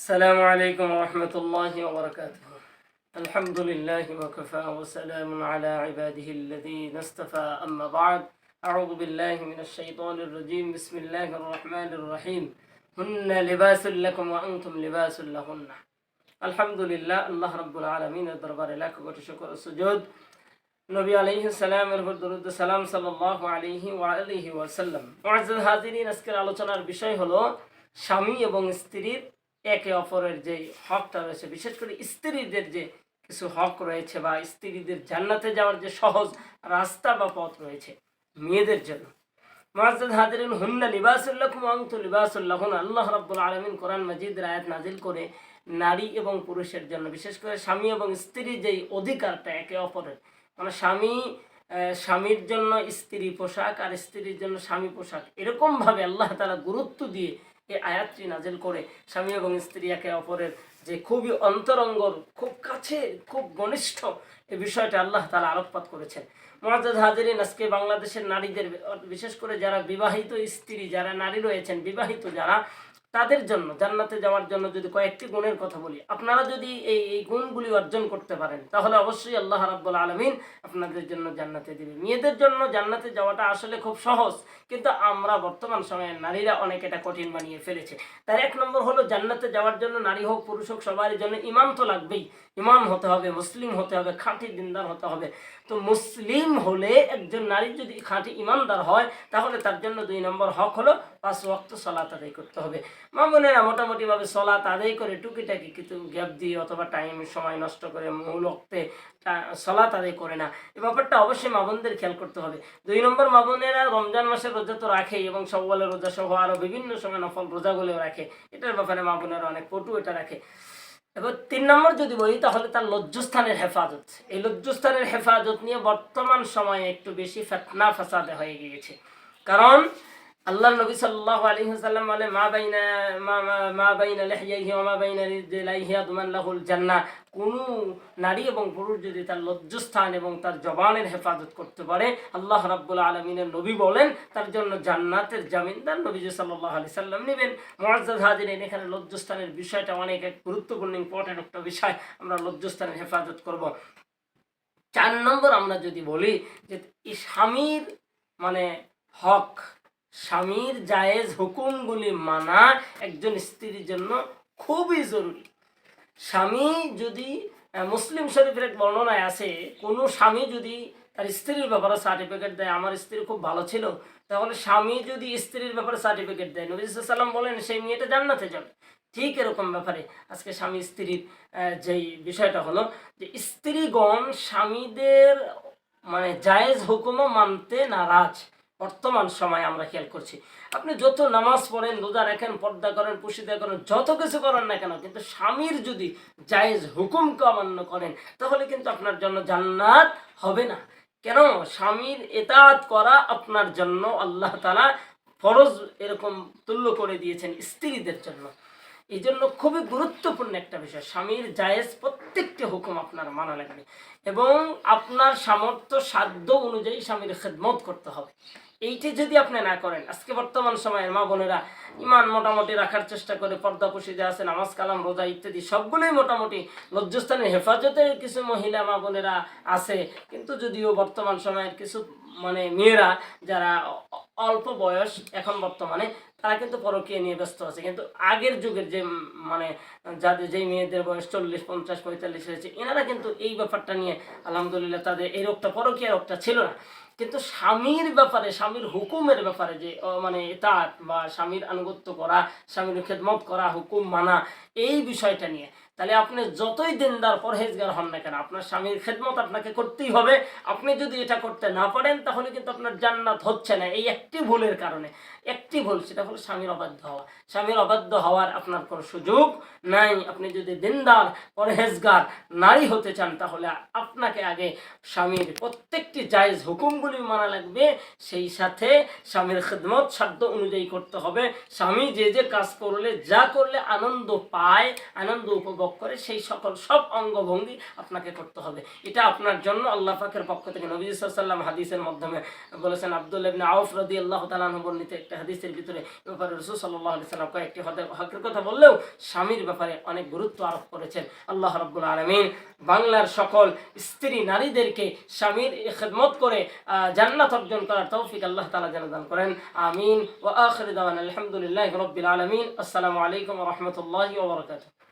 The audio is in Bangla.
السلام عليكم ورحمة الله وبركاته. الحمد لله وكفى وسلام على عباده الذين اصطفى. أما بعد، أعوذ بالله من الشيطان الرجيم. بسم الله الرحمن الرحيم. هن لباس لكم وأنتم لباس لهن. الحمد لله. الله رب العالمين দরবারে লাখ কোটি শুকর ও সুজুদ। নবী আলাইহিস সালামের উপর দরুদ ও সালাম সাল্লাল্লাহু আলাইহি ওয়া আলিহি ওয়াসাল্লাম। মুআজ্জাজ হাজিরিন, আজকের আলোচনার বিষয় হলো স্বামী এবং স্ত্রীর একে অপরের যে হকটা রয়েছে, বিশেষ করে স্ত্রীদের যে কিছু হক রয়েছে বা স্ত্রীদের জান্নাতে যাওয়ার যে সহজ রাস্তা বা পথ রয়েছে মেয়েদের জন্য। মুআজ্জাজ হাজিরিন, হুন্না লিবাসুল লাকুম ওয়া আনতুম লিবাসুল লাহুন্না। আল্লাহ রাব্বুল আলামিন কোরআন মাজিদের আয়াত নাজিল করে নারী এবং পুরুষের জন্য, বিশেষ করে স্বামী এবং স্ত্রীর যেই অধিকারটা একে অপরের, মানে স্বামীর জন্য স্ত্রী পোশাক আর স্ত্রীর জন্য স্বামী পোশাক, এরকমভাবে আল্লাহ তাআলা গুরুত্ব দিয়ে এই আয়াতটি নাজিল করে স্বামী এবং স্ত্রী একে অপরের যে খুবই অন্তরঙ্গর, খুব কাছে, খুব ঘনিষ্ঠ, এই বিষয়টা আল্লাহ তাআলা আলোকপাত করেছেন। মুআজ্জাজ হাজিরিন, আজকে বাংলাদেশের নারীদের, বিশেষ করে যারা বিবাহিত স্ত্রী, যারা নারী রয়েছেন বিবাহিত যারা, তাদের জন্য জান্নাতে যাওয়ার জন্য যদি কয়েকটি গুণের কথা বলি, আপনারা যদি এই গুণগুলি অর্জন করতে পারেন তাহলে অবশ্যই আল্লাহ রাব্বুল আলামিন আপনাদের জন্য জান্নাতে দিবে। মেয়েদের জন্য জান্নাতে যাওয়াটা আসলে খুব সহজ, কিন্তু আমরা বর্তমান সময়ে নারীরা অনেক এটা কঠিন বানিয়ে ফেলেছে। তার এক নম্বর হলো, জান্নাতে যাওয়ার জন্য নারী হোক পুরুষ হোক সবারই জন্য ইমান তো লাগবেই। ইমান হতে হবে, মুসলিম হতে হবে, খাঁটি দিনদার হতে হবে। তো মুসলিম হলে একজন নারী যদি খাঁটি ইমানদার হয় তাহলে তার জন্য 2 নম্বর হক হলো 5 ওয়াক্ত সালাত আদায় করতে হবে। মা বোনেরা মোটামুটিভাবে সালাত আদায় করে টুকিটাকি কিছু গ্যাপ দিয়ে অথবা টাইম সময় নষ্ট করে মূল ওয়াক্তে সালাত আদায় করে না, এই ব্যাপারটা অবশ্যই মা বোনদের খেয়াল করতে হবে। 2 নম্বর, মা বোনেরা রমজান মাসের রোজা তো রাখেই এবং সওয়ালের রোজা সহ আরও বিভিন্ন সময় নফল রোজাগুলোও রাখে। এটার ব্যাপারে মা বোনেরা অনেক পটু, এটা রাখে। এবার 3 নম্বর যদি বলি তাহলে তার লজ্জাস্থানের হেফাজত। এই লজ্জাস্থানের হেফাজত নিয়ে বর্তমান সময়ে একটু বেশি ফিতনা ফাসাদ হয়ে গিয়েছে। কারণ আল্লাহ নবী সাল্লাল্লাহু আলাইহি ওয়াসাল্লাম বলে, মা বাইনা লিহইয়াহি ওয়া মা বাইনা রিজলাইহি আদমান লাহুল জান্নাহ। কোন নারী এবং পুরুষ যদি তার লজ্জাস্থান এবং তার জবানের হেফাজত করতে পারে, আল্লাহ রাব্বুল আলামিনের নবী বলেন তার জন্য জান্নাতের জামিনদার নবী সাল্লাল্লাহু আলাইহি সাল্লাম নেবেন। মুআজ্জাজ হাজিরিন, এখানে লজ্জাস্থানের বিষয়টা অনেক এক গুরুত্বপূর্ণ ইম্পর্টেন্ট একটা বিষয়। আমরা লজ্জাস্থানের হেফাজত করব। 4 নম্বর আমরা যদি বলি যে স্বামীর মানে হক, স্বামীর জায়েজ হুকুমগুলি মানা একজন স্ত্রীর জন্য খুবই জরুরি। স্বামী যদি, মুসলিম শরীফের এক বর্ণনায় আছে, কোনো স্বামী যদি তার স্ত্রীর ব্যাপারে সার্টিফিকেট দেয় আমার স্ত্রী খুব ভালো ছিল, তাহলে স্বামী যদি স্ত্রীর ব্যাপারে সার্টিফিকেট দেয় নবী সাল্লাল্লাহু আলাইহি ওয়াসাল্লাম বলেন সেই মেয়েটা জান্নাতে যাবে। ঠিক এরকম ব্যাপারে আজকে স্বামী স্ত্রীর যেই বিষয়টা হলো যে স্ত্রীগণ স্বামীদের মানে জায়েজ হুকুমও মানতে নারাজ। বর্তমান সময় আমরা খেয়াল করছি, আপনি যত নামাজ পড়েন, রোজা রাখেন, পর্দা করেন, পুশিদা করেন, যত কিছু করেন না কেন, কিন্তু স্বামীর যদি জায়েজ হুকুমকে অমান্য করেন তাহলে কিন্তু আপনার জন্য জান্নাত হবে না। কেন? স্বামীর ইতাআত করা আপনার জন্য আল্লাহ তাআলা ফরজ এরকম তুল্য করে দিয়েছেন স্ত্রীদের জন্য। এই জন্য খুবই গুরুত্বপূর্ণ একটা বিষয়, স্বামীর জায়েজ প্রত্যেকটি হুকুম আপনার মানা লাগবে এবং আপনার সামর্থ্য সাধ্য অনুযায়ী স্বামীর খেদমত করতে হবে। এইটি যদি আপনি না করেন, আজকে বর্তমান সময়ের মা বোনেরা ইমান মোটামুটি রাখার চেষ্টা করে, পর্দা পুশিদা আছে, নামাজ কালাম রোজা ইত্যাদি সবগুলোই মোটামুটি লজ্জাস্থানের হেফাজতের কিছু মহিলা মা বোনেরা আছে, কিন্তু যদিও বর্তমান সময়ের কিছু মানে মেয়েরা যারা অল্প বয়স এখন বর্তমানে, তারা কিন্তু পরকীয়া নিয়ে ব্যস্ত আছে। কিন্তু আগের যুগের যে মানে যাদের যেই মেয়েদের বয়স 40, 50, 45 হয়েছে, এনারা কিন্তু এই ব্যাপারটা নিয়ে আলহামদুলিল্লাহ তাদের এই রোগটা, পরকীয়া রোগটা ছিল না। কিন্তু স্বামীর ব্যাপারে, স্বামীর হুকুমের ব্যাপারে যে মানে ইতাআত বা স্বামীর আনুগত্য করা, স্বামীর খেদমত করা, হুকুম মানা, এই বিষয়টা নিয়ে, তাহলে আপনি যতই দিনদার পরহেজগার হন না কেন, আপনার স্বামীর খেদমত আপনাকে করতেই হবে। আপনি যদি এটা করতে না পারেন তাহলে কিন্তু আপনার জান্নাত হচ্ছে না। এই একটি ভুলের কারণে, একটি ভুল, সেটা হলো স্বামীর অবাধ্য হওয়া। স্বামীর অবাধ্য হওয়ার আপনার কোনো সুযোগ নাই। আপনি যদি দিনদার পরহেজগার নারী হতে চান তাহলে আপনাকে আগে স্বামীর প্রত্যেকটি জায়েজ হুকুমগুলি মানা লাগবে, সেই সাথে স্বামীর খেদমত সাধ্য অনুযায়ী করতে হবে। স্বামী যে যে কাজ করলে, যা করলে আনন্দ পায়, আনন্দ উপভোগ ভোগ করে সেই সকল সব অঙ্গভঙ্গি আপনাকে করতে হবে। এটা আপনার জন্য আল্লাহ পাকের পক্ষ থেকে নবী সাল্লাল্লাহু আলাইহি ওয়াসাল্লাম হাদিসের মাধ্যমে বলেছেন। আব্দুল্লাহ ইবনে আউফ রাদিয়াল্লাহু তাআলা আনহু বর্ণিত একটা হাদিসের ভিতরে ব্যাপারে রাসূল সাল্লাল্লাহু আলাইহি ওয়াসাল্লাম কয়েকটি হকের কথা বললেও স্বামীর ব্যাপারে অনেক গুরুত্ব আরোপ করেছেন। আল্লাহ রাব্বুল আলামিন বাংলার সকল স্ত্রী নারীদেরকে স্বামীর খিদমত করে জান্নাত অর্জন করার তৌফিক আল্লাহ তাআলা যেন দান করেন। আমিন। ওয়া আখিরু দাওয়ানা আলহামদুলিল্লাহি রাব্বিল আলামিন। আসসালামু আলাইকুম ওয়া রাহমাতুল্লাহি ওয়া বারাকাতুহু।